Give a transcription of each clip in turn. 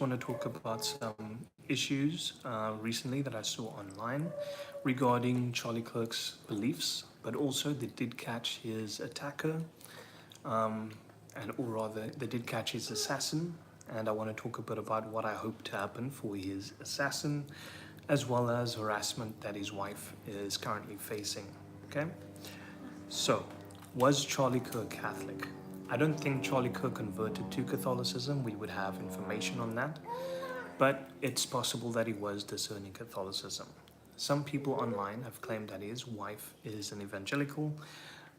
want to talk about some issues recently that I saw online regarding Charlie Kirk's beliefs, but also they did catch his attacker, or rather, they did catch his assassin. And I want to talk a bit about what I hope to happen for his assassin, as well as harassment that his wife is currently facing. Okay? So, was Charlie Kirk Catholic? I don't think Charlie Kirk converted to Catholicism. We would have information on that. But it's possible that he was discerning Catholicism. Some people online have claimed that his wife is an evangelical,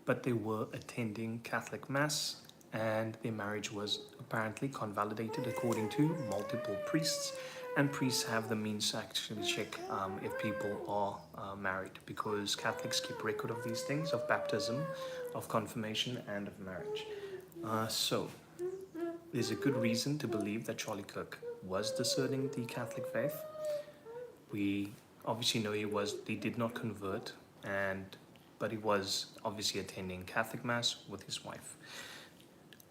but they were attending Catholic Mass and their marriage was apparently convalidated according to multiple priests. And priests have the means to actually check if people are married, because Catholics keep record of these things, of baptism, of confirmation, and of marriage. So there's a good reason to believe that Charlie Kirk was discerning the Catholic faith. We obviously know he did not convert, but he was obviously attending Catholic Mass with his wife.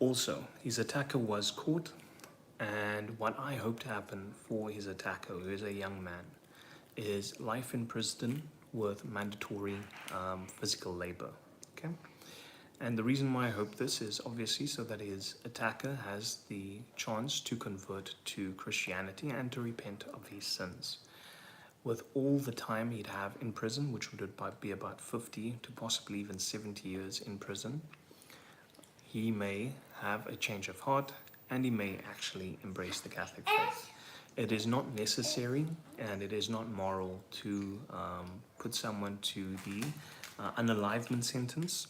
Also, his attacker was caught, and what I hope to happen for his attacker, who is a young man, is life in prison with mandatory physical labor. Okay? And the reason why I hope this is obviously so that his attacker has the chance to convert to Christianity and to repent of his sins. With all the time he'd have in prison, which would be about 50 to possibly even 70 years in prison, he may have a change of heart and he may actually embrace the Catholic faith. It is not necessary and it is not moral to put someone to the unalivement sentence,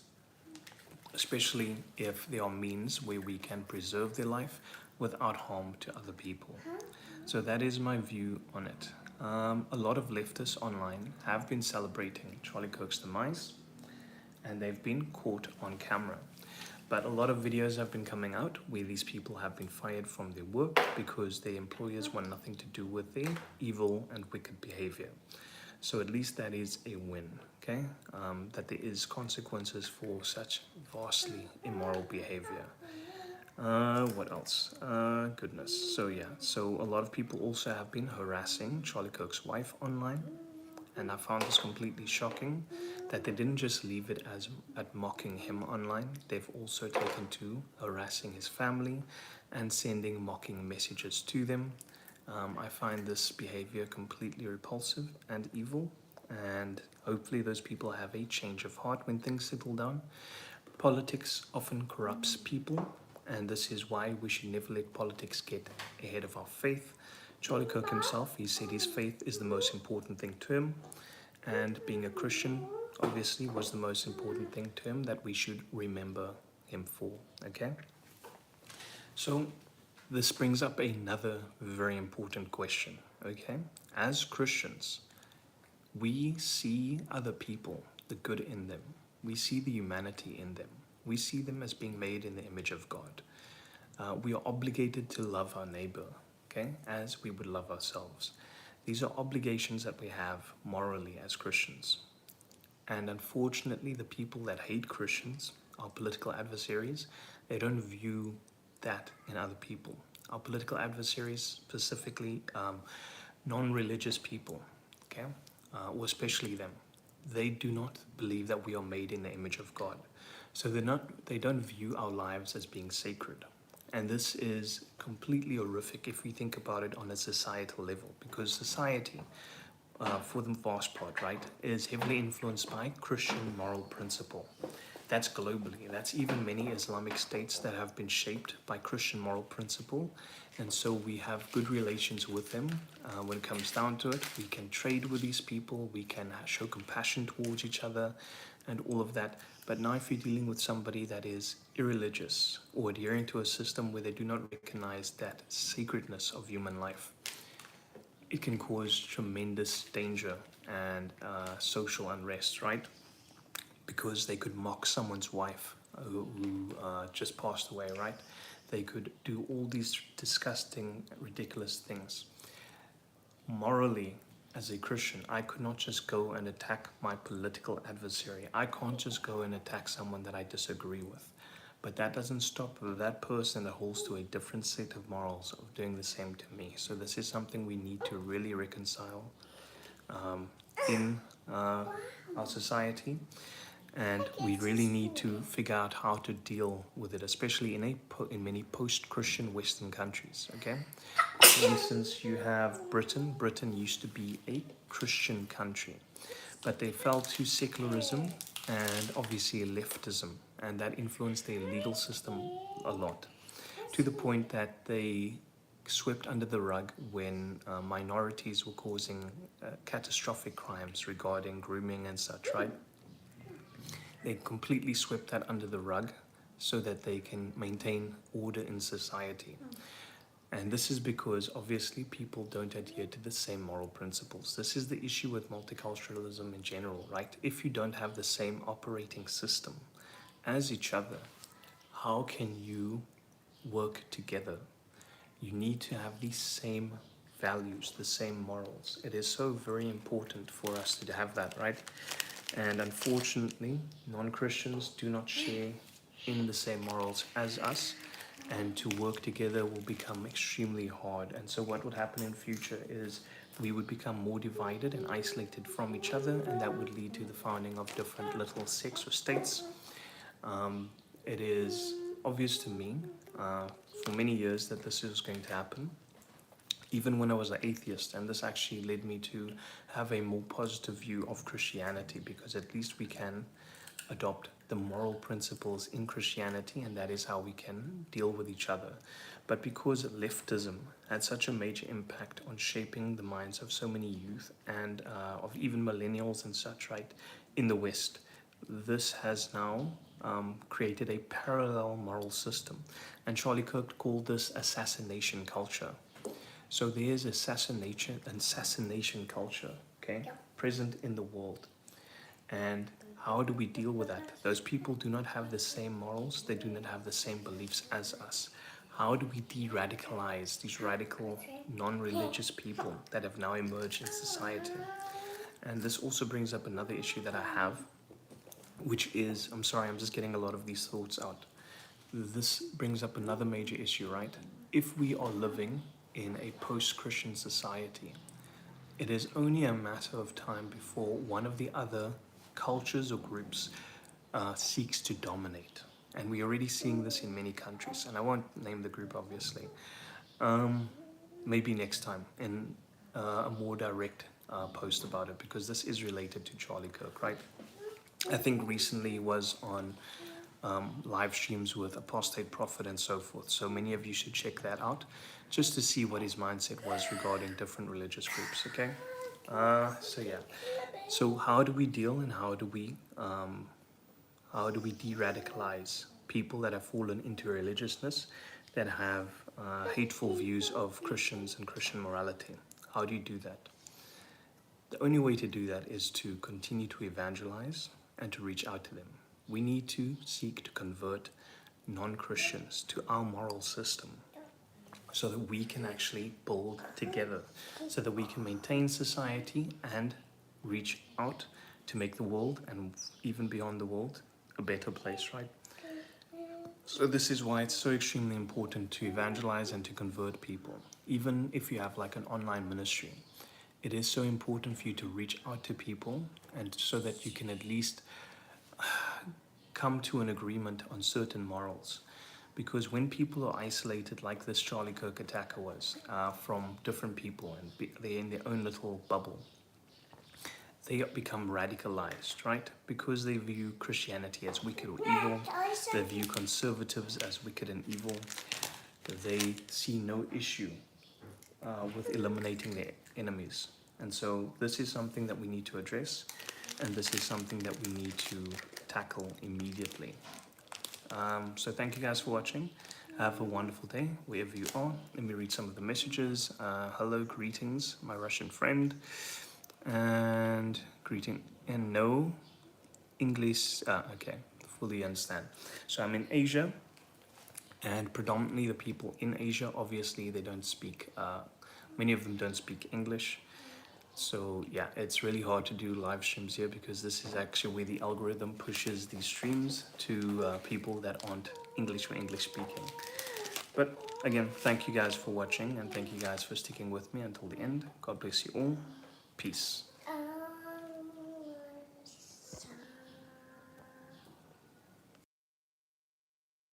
especially if there are means where we can preserve their life without harm to other people. So that is my view on it. A lot of leftists online have been celebrating Charlie Kirk's demise, and they've been caught on camera. But a lot of videos have been coming out where these people have been fired from their work because their employers want nothing to do with their evil and wicked behavior. So at least that is a win, okay? That there is consequences for such vastly immoral behavior. What else? Goodness. So a lot of people also have been harassing Charlie Kirk's wife online. And I found this completely shocking that they didn't just leave it at mocking him online. They've also taken to harassing his family and sending mocking messages to them. I find this behavior completely repulsive and evil, and hopefully those people have a change of heart when things settle down. Politics often corrupts people, and this is why we should never let politics get ahead of our faith. Charlie Kirk himself, he said his faith is the most important thing to him, and being a Christian obviously was the most important thing to him that we should remember him for, okay? So this brings up another very important question, okay? As Christians, we see other people, the good in them. We see the humanity in them. We see them as being made in the image of God. We are obligated to love our neighbor, okay, as we would love ourselves. These are obligations that we have morally as Christians. And unfortunately, the people that hate Christians, our political adversaries, they don't view that in other people. Our political adversaries, specifically non-religious people, okay, or especially them, they do not believe that we are made in the image of God. So they don't view our lives as being sacred. And this is completely horrific if we think about it on a societal level, because society, for the vast part, right, is heavily influenced by Christian moral principle. That's globally. That's even many Islamic states that have been shaped by Christian moral principle. And so we have good relations with them. When it comes down to it, we can trade with these people. We can show compassion towards each other and all of that. But now if you're dealing with somebody that is irreligious or adhering to a system where they do not recognize that sacredness of human life, it can cause tremendous danger and social unrest, right? Because they could mock someone's wife who just passed away, right? They could do all these disgusting, ridiculous things. Morally, as a Christian, I could not just go and attack my political adversary. I can't just go and attack someone that I disagree with. But that doesn't stop that person that holds to a different set of morals of doing the same to me. So this is something we need to really reconcile in our society, and we really need to figure out how to deal with it, especially in many post-Christian Western countries. Okay, for instance, you have Britain. Britain used to be a Christian country, but they fell to secularism and obviously leftism, and that influenced their legal system a lot, to the point that they swept under the rug when minorities were causing catastrophic crimes regarding grooming and such, right? They completely swept that under the rug so that they can maintain order in society. And this is because obviously people don't adhere to the same moral principles. This is the issue with multiculturalism in general, right? If you don't have the same operating system as each other, how can you work together? You need to have these same values, the same morals. It is so very important for us to have that, right? And unfortunately, non-Christians do not share in the same morals as us, and to work together will become extremely hard. And so what would happen in future is we would become more divided and isolated from each other, and that would lead to the founding of different little sects or states. It is obvious to me for many years that this is going to happen, even when I was an atheist, and this actually led me to have a more positive view of Christianity, because at least we can adopt the moral principles in Christianity, and that is how we can deal with each other. But because leftism had such a major impact on shaping the minds of so many youth and of even millennials and such, right, in the West, this has now created a parallel moral system. And Charlie Kirk called this assassination culture. So there's assassination culture, okay, present in the world. And how do we deal with that? Those people do not have the same morals. They do not have the same beliefs as us. How do we de-radicalize these radical, non-religious people that have now emerged in society? And this also brings up another issue that I have, which is, I'm sorry, I'm just getting a lot of these thoughts out. This brings up another major issue, right? If we are living in a post-Christian society, it is only a matter of time before one of the other cultures or groups seeks to dominate. And we're already seeing this in many countries, and I won't name the group obviously. Maybe next time in a more direct post about it, because this is related to Charlie Kirk, right? I think recently was on live streams with Apostate Prophet and so forth. So many of you should check that out, just to see what his mindset was regarding different religious groups, okay? So yeah. So how do we deal and how do we de-radicalize people that have fallen into religiousness, that have hateful views of Christians and Christian morality? How do you do that? The only way to do that is to continue to evangelize and to reach out to them. We need to seek to convert non-Christians to our moral system so that we can actually build together, so that we can maintain society and reach out to make the world, and even beyond the world, a better place, right? So this is why it's so extremely important to evangelize and to convert people. Even if you have like an online ministry, it is so important for you to reach out to people, and so that you can at least come to an agreement on certain morals. Because when people are isolated, like this Charlie Kirk attacker was, from different people, and they're in their own little bubble, they become radicalized, right? Because they view Christianity as wicked or evil, they view conservatives as wicked and evil, they see no issue with eliminating their enemies. And so this is something that we need to address, and this is something that we need to tackle immediately. So thank you guys for watching. Have a wonderful day wherever you are. Let me read some of the messages. Hello, greetings, my Russian friend. And greeting, and no English. Okay, fully understand. So I'm in Asia, and predominantly the people in Asia, obviously they don't speak, many of them don't speak English. So yeah, it's really hard to do live streams here, because this is actually where the algorithm pushes these streams to people that aren't English for English speaking. But again, thank you guys for watching, and thank you guys for sticking with me until the end. God bless you all. Peace.